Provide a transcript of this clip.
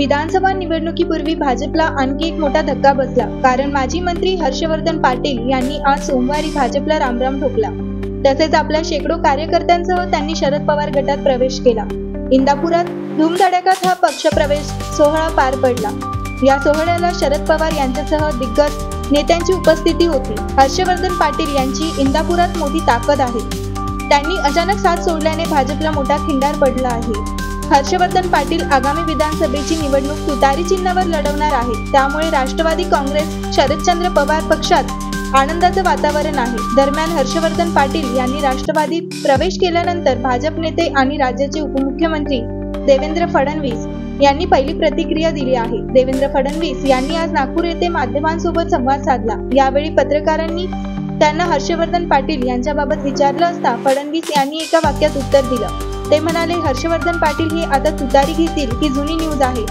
विधानसभा निवडणुकीपूर्वी भाजपला आणखी एक मोठा धक्का बसला, कारण माजी मंत्री हर्षवर्धन पाटील यांनी आज सोमवारी भाजपला रामराम ठोकला। तसेच आपल्या शेकडो कार्यकर्त्यांसह त्यांनी शरद पवार गटात प्रवेश केला। इंदापुरात धूमधडाक्यात हा पक्षप्रवेश सोहळा पार पडला। या सोहळ्याला शरद पवार यांच्यासह दिग्गज नेत्यांची उपस्थिती होती। हर्षवर्धन पाटील यांची इंदापुरात मोठी ताकद आहे। त्यांनी अचानक साथ सोडल्याने भाजपला मोठा खिंडार पडला आहे। हर्षवर्धन पाटील आगामी विधानसभेची निवडणूक तुतारी चिन्हावर लढवणार आहेत। त्यामुळे राष्ट्रवादी काँग्रेस शरदचंद्र पवार पक्षात आनंदाचं वातावरण आहे। दरम्यान हर्षवर्धन पाटील यांनी राष्ट्रवादीत प्रवेश केल्यानंतर भाजप नेते आणि राज्याचे उपमुख्यमंत्री देवेंद्र फडणवीस यांनी पहिली प्रतिक्रिया दिली आहे। देवेंद्र फडणवीस यांनी आज नागपूर येथे माध्यमांसोबत संवाद साधला। यावेळी पत्रकारांनी त्यांना हर्षवर्धन पाटील यांच्याबाबत विचारलं असता फडणवीस यांनी एका वाक्यात उत्तर दिलं। ते म्हणाले, हर्षवर्धन पाटील हे आता तुतारी घेतील ही जुनी न्यूज आहे।